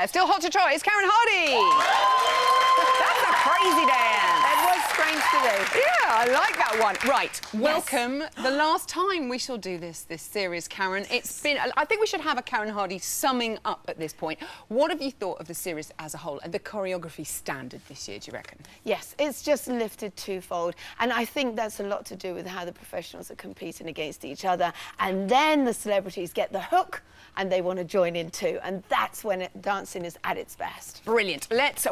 there, still hot to trot, it's Karen Hardy. That's a crazy dance. It was strange today. Yeah, I like that one. Right, welcome. Yes. The last time we shall do this series, Karen. It's been, I think we should have a Karen Hardy summing up at this point. What have you thought of the series as a whole and the choreography standard this year, do you reckon? Yes, it's just lifted twofold. And I think that's a lot to do with how the professionals are competing against each other. And then the celebrities get the hook and they want to join in too. And that's when dancing is at its best. Brilliant. Let's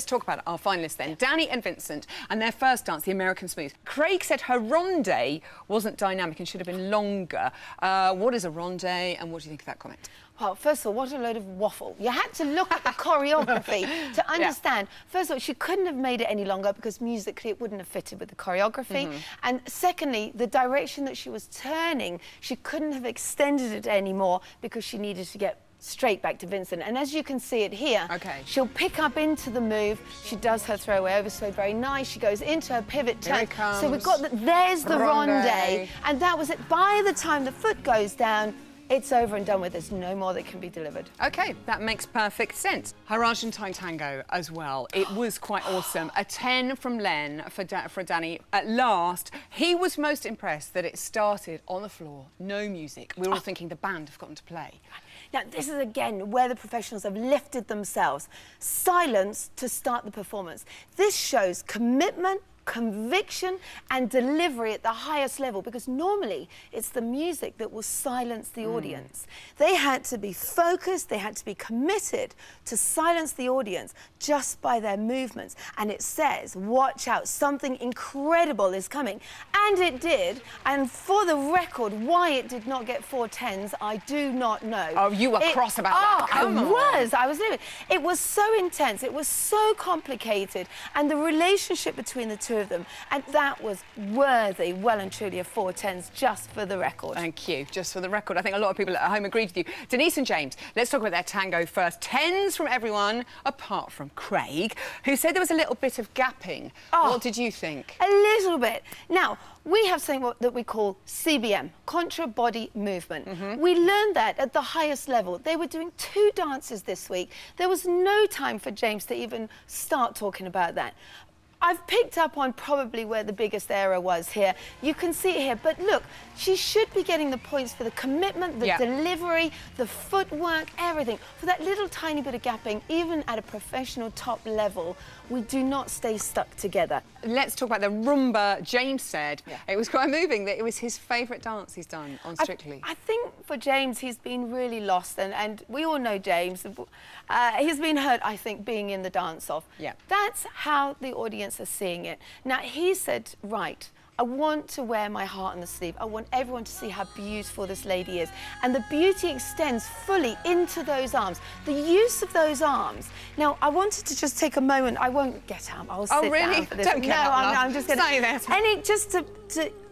talk about our finalists then. Danny and Vincent and their first dance, the American Smooth. Craig said her ronde wasn't dynamic and should have been longer. What is a ronde and what do you think of that comment? Well, first of all, what a load of waffle. You had to look at the choreography to understand. Yeah. First of all, she couldn't have made it any longer because musically it wouldn't have fitted with the choreography. And secondly, the direction that she was turning, she couldn't have extended it anymore because she needed to get straight back to Vincent. And as you can see it here, she'll pick up into the move. She does her throwaway overslow very nice. She goes into her pivot turn. So we've got there's the ronde. And that was it. By the time the foot goes down, it's over and done with. There's no more that can be delivered. OK, that makes perfect sense. Her Argentine tango as well. It was quite awesome. A 10 from Len for Danny. At last, he was most impressed that it started on the floor, no music. We were all thinking the band have gotten to play. Now, this is, again, where the professionals have lifted themselves. Silence to start the performance. This shows commitment, conviction and delivery at the highest level, because normally it's the music that will silence the audience. They had to be focused, they had to be committed to silence the audience just by their movements. And it says, watch out, something incredible is coming. And it did. And for the record, why it did not get 4 10s, I do not know. Oh, you were cross about that. I was livid. It was so intense, it was so complicated, and the relationship between the two of them, and that was worthy, well and truly, of 4 10s, just for the record. Thank you. Just for the record. I think a lot of people at home agreed with you. Denise and James, let's talk about their tango first. 10s from everyone, apart from Craig, who said there was a little bit of gapping. What did you think? A little bit. Now, we have something that we call CBM, contra body movement. We learned that at the highest level. They were doing 2 dances this week. There was no time for James to even start talking about that. I've picked up on probably where the biggest error was here. You can see it here, but look, she should be getting the points for the commitment, the delivery, the footwork, everything. For that little tiny bit of gapping, even at a professional top level, we do not stay stuck together. Let's talk about the rumba. James said it was quite moving, that it was his favourite dance he's done on Strictly. I think for James, he's been really lost, and we all know James. He's been hurt, I think, being in the dance-off. That's how the audience are seeing it. Now, he said, right, I want to wear my heart on the sleeve. I want everyone to see how beautiful this lady is. And the beauty extends fully into those arms. The use of those arms. Now, I wanted to just take a moment. I won't get up. I'll sit down for this. Don't get up, I'm just going to say that. And just to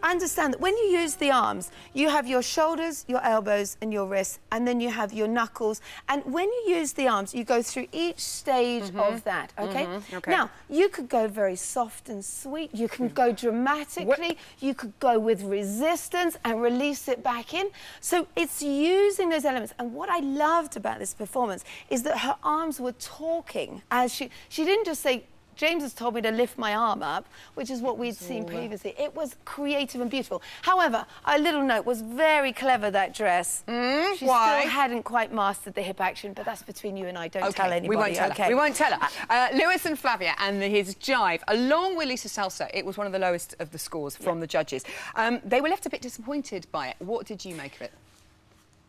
understand that when you use the arms, you have your shoulders, your elbows and your wrists, and then you have your knuckles. And when you use the arms, you go through each stage of that, okay? Now, you could go very soft and sweet. You can go dramatically. You could go with resistance and release it back in. So it's using those elements. And what I loved about this performance is that her arms were talking as she didn't just say, James has told me to lift my arm up, which is what we'd seen previously. It was creative and beautiful. However, a little note, was very clever, that dress. She still hadn't quite mastered the hip action, but that's between you and I. Don't tell anybody. We won't tell her. We won't tell her. Lewis and Flavia and his jive, along with Lisa Salsa, it was one of the lowest of the scores from the judges. They were left a bit disappointed by it. What did you make of it?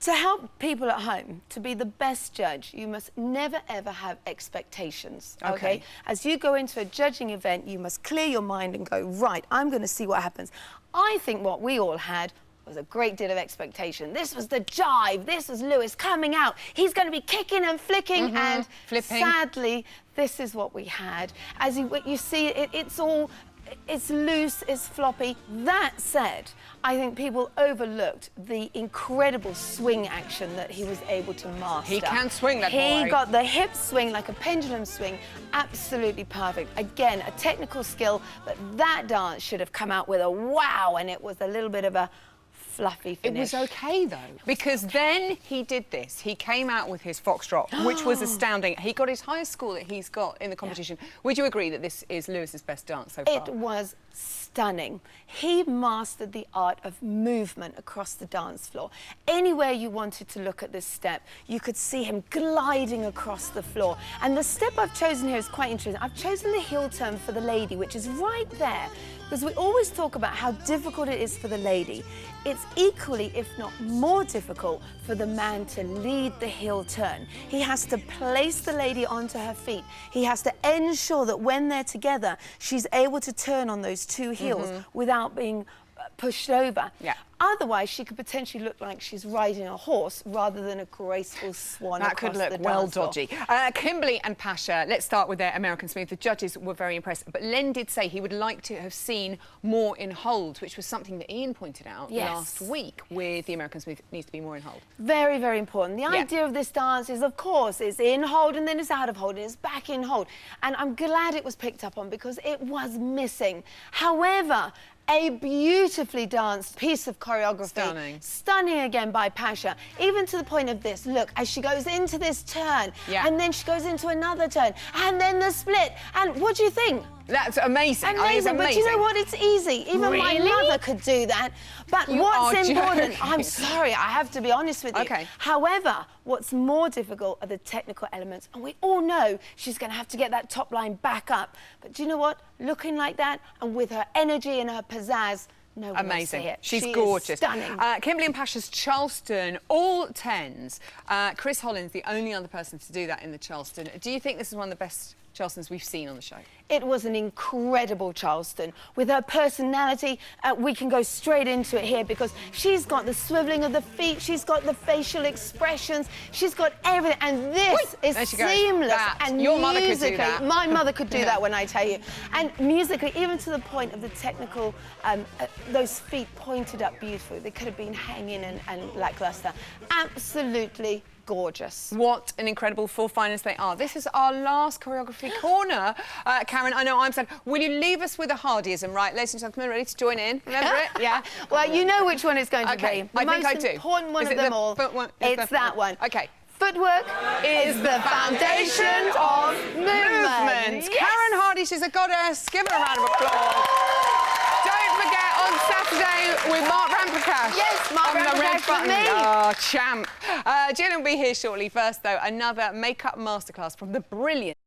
To help people at home to be the best judge, you must never, ever have expectations, OK? As you go into a judging event, you must clear your mind and go, right, I'm going to see what happens. I think what we all had was a great deal of expectation. This was the jive. This was Lewis coming out. He's going to be kicking and flicking and flipping. Sadly, this is what we had. As you see, it's loose, it's floppy. That said, I think people overlooked the incredible swing action that he was able to master. He can swing, that boy. He got the hip swing like a pendulum swing, absolutely perfect. Again, a technical skill, but that dance should have come out with a wow, and it was a little bit of a fluffy finish. It was okay though, because then he did this. He came out with his foxtrot, which was astounding. He got his highest score that he's got in the competition. Yeah. Would you agree that this is Lewis's best dance so far? It was stunning. He mastered the art of movement across the dance floor. Anywhere you wanted to look at this step, you could see him gliding across the floor. And the step I've chosen here is quite interesting. I've chosen the heel turn for the lady, which is right there, because we always talk about how difficult it is for the lady. It's equally, if not more difficult, for the man to lead the heel turn. He has to place the lady onto her feet. He has to ensure that when they're together, she's able to turn on those two heels without being pushed over. Yeah. Otherwise, she could potentially look like she's riding a horse rather than a graceful swan across the dance floor. That could look well dodgy. Kimberly and Pasha, let's start with their American Smooth. The judges were very impressed, but Len did say he would like to have seen more in hold, which was something that Ian pointed out last week with the American Smooth. It needs to be more in hold. Very, very important. The idea of this dance is, of course, it's in hold and then it's out of hold and it's back in hold. And I'm glad it was picked up on because it was missing. However, a beautifully danced piece of choreography. Stunning. Stunning again by Pasha, even to the point of this. Look, as she goes into this turn, and then she goes into another turn, and then the split. And what do you think? That's amazing. Amazing, but you know what? It's easy. Even my mother could do that. But what's important, I'm sorry, I have to be honest with you. Okay. However, what's more difficult are the technical elements. And we all know she's going to have to get that top line back up. But do you know what? Looking like that and with her energy and her pizzazz, no one will see it. She's she gorgeous. Is stunning. Kimberly and Pasha's Charleston, all 10s. Chris Holland's the only other person to do that in the Charleston. Do you think this is one of the best Charlestons we've seen on the show? It was an incredible Charleston. With her personality, we can go straight into it here because she's got the swiveling of the feet, she's got the facial expressions, she's got everything, and this is seamless. And your mother musically, could do that. My mother could do that when I tell you. And musically, even to the point of the technical, those feet pointed up beautifully. They could have been hanging and lackluster. Absolutely gorgeous. What an incredible four finalists they are. This is our last choreography corner. Karen, I know I'm sad. Will you leave us with a Hardyism, right? Ladies and gentlemen, ready to join in? Remember it? Yeah? Well, you know which one it's going to be. I think I do. The most important one of them all. It's that one. Okay. Footwork is the foundation of movement. Yes. Karen Hardy, she's a goddess. Give her a round of applause. Don't forget, on Saturday with Mark Ramprakash. Yes, Mark Ramprakash with me. Oh, champ. Gillian will be here shortly. First, though, another makeup masterclass from the brilliant